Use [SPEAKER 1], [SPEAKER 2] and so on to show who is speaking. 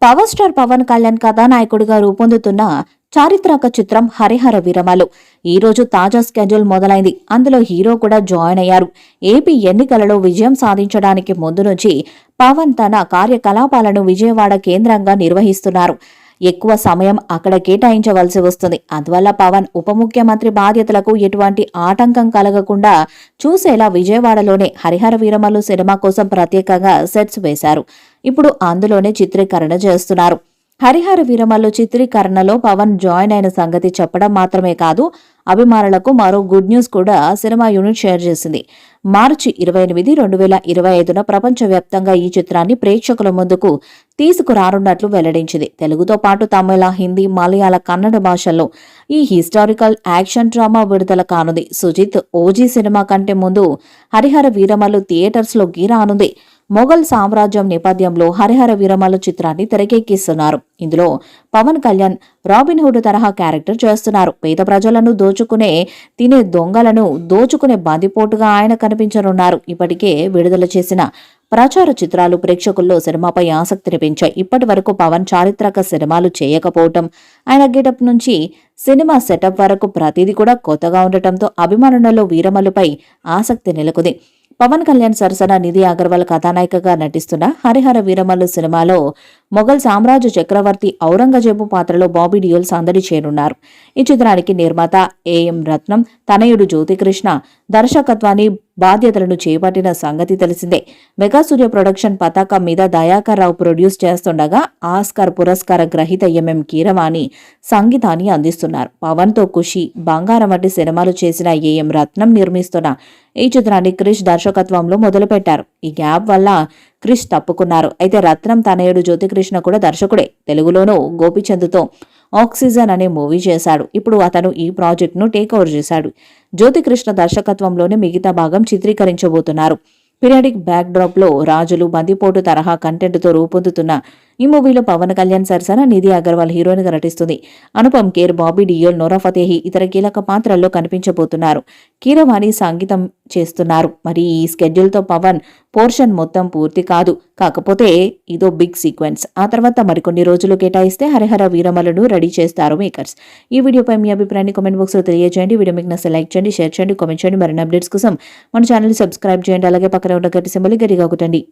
[SPEAKER 1] Power star Pawan Kalyan కథానాయకుడిగా రూపొందుతున్న చారిత్రక చిత్రం హరిహర వీరమలు ఈ రోజు తాజా స్కెడ్యూల్ మొదలైంది. అందులో హీరో కూడా జాయిన్ అయ్యారు. ఏపీ ఎన్నికలలో విజయం సాధించడానికి ముందు నుంచి పవన్ తన కార్యకలాపాలను విజయవాడ కేంద్రంగా నిర్వహిస్తున్నారు. ఎక్కువ సమయం అక్కడ కేటాయించవలసి వస్తుంది. అందువల్ల పవన్ ఉప ముఖ్యమంత్రి బాధ్యతలకు ఎటువంటి ఆటంకం కలగకుండా చూసేలా విజయవాడలోనే హరిహర వీరమలు సినిమా కోసం ప్రత్యేకంగా సెట్స్ వేశారు. ఇప్పుడు అందులోనే చిత్రీకరణ చేస్తున్నారు. హరిహర వీరమల్లు చిత్రీకరణలో పవన్ జాయిన్ అయిన సంగతి చెప్పడం మాత్రమే కాదు, అభిమానులకు మరో గుడ్ న్యూస్ కూడా సినిమా యూనిట్ షేర్ చేసింది. మార్చి 28, 2025న ప్రపంచవ్యాప్తంగా ఈ చిత్రాన్ని ప్రేక్షకుల ముందుకు తీసుకురానున్నట్లు వెల్లడించింది. తెలుగుతో పాటు తమిళ, హిందీ, మలయాళ, కన్నడ భాషల్లో ఈ హిస్టారికల్ యాక్షన్ డ్రామా విడుదల కానుంది. సుజిత్ ఓజీ సినిమా కంటే ముందు హరిహర వీరమల్లు థియేటర్స్లో రానుంది. మొఘల్ సామ్రాజ్యం నేపథ్యంలో హరిహర వీరమల్లు చిత్రాన్ని తెరకెక్కిస్తున్నారు. ఇందులో పవన్ కళ్యాణ్ రాబిన్హుడ్ తరహా క్యారెక్టర్ చేస్తున్నారు. పేద ప్రజలను తినే దొంగలను దోచుకునే బందిపోటుగా ఆయన కనిపించనున్నారు. ఇప్పటికే విడుదల చేసిన ప్రచార చిత్రాలు ప్రేక్షకుల్లో సినిమాపై ఆసక్తిని పెంచాయి. ఇప్పటి వరకు పవన్ చారిత్రక సినిమాలు చేయకపోవటం, ఆయన గెటప్ నుంచి సినిమా సెటప్ వరకు ప్రతిదీ కూడా కొత్తగా ఉండటంతో అభిమానులలో వీరమల్లుపై ఆసక్తి నెలకొంది. పవన్ కళ్యాణ్ సరసన నిధి అగర్వాల్ కథానాయికగా నటిస్తున్న హరిహర వీరమల్లు సినిమాలో మొఘల్ సామ్రాజ్య చక్రవర్తి ఔరంగజేబు పాత్రలో బాబీ డియోల్ సందడి చేరున్నారు. ఈ చిత్రానికి నిర్మాత ఏఎం రత్నం తనయుడు జ్యోతికృష్ణ దర్శకత్వాన్ని బాధ్యతలను చేపట్టిన సంగతి తెలిసిందే. మెగా సూర్య ప్రొడక్షన్ పతాకం మీద దయాకర్ రావు ప్రొడ్యూస్ చేస్తుండగా ఆస్కార్ పురస్కార గ్రహీత ఎంఎం కీరవాణి సంగీతాన్ని అందిస్తున్నారు. పవన్తో ఖుషి, బంగారం వంటి సినిమాలు చేసిన ఏఎం రత్నం నిర్మిస్తున్న ఈ చిత్రాన్ని క్రిష్ దర్శకత్వంలో మొదలుపెట్టారు. ఈ గ్యాప్ వల్ల క్రిష్ తప్పుకున్నారు. అయితే రత్నం తనయుడు జ్యోతికృష్ణ కూడా దర్శకుడే. తెలుగులోనూ గోపిచంద్తో ఆక్సిజన్ అనే మూవీ చేశాడు. ఇప్పుడు అతను ఈ ప్రాజెక్టును టేక్ ఓవర్ చేశాడు. జ్యోతికృష్ణ దర్శకత్వంలోనే మిగతా భాగం చిత్రీకరించబోతున్నారు. పీరియాడిక్ బ్యాక్ డ్రాప్ లో రాజులు, బందిపోటు తరహా కంటెంట్ తో రూపొందుతున్న ఈ మూవీలో పవన్ కళ్యాణ్ సరసన నిధి అగర్వాల్ హీరోయిన్ గా నటిస్తుంది. అనుపమ్ ఖేర్, బాబీ డియోల్, నోరా ఫతేహి ఇతర కీలక పాత్రల్లో కనిపించబోతున్నారు. కీరవాణి సంగీతం చేస్తున్నారు. మరి ఈ స్కెడ్యూల్ తో పవన్ పోర్షన్ మొత్తం పూర్తి కాదు. కాకపోతే ఇదో బిగ్ సీక్వెన్స్. ఆ తర్వాత మరికొన్ని రోజులు కేటాయిస్తే హరిహర వీరమలను రెడీ చేస్తారు మేకర్స్. ఈ వీడియోపై మీ అభిప్రాయాన్ని కామెంట్ బాక్స్ లో తెలియజేయండి. వీడియో మీకు నచ్చితే లైక్ చేయండి, షేర్ చేయండి, కామెంట్ చేయండి. మరిన్ని అప్డేట్స్ కోసం మన ఛానల్ ని సబ్స్క్రైబ్ చేయండి. అలాగే పక్కన ఉన్న గట్టి సింబల్ గట్టిగా కొట్టండి.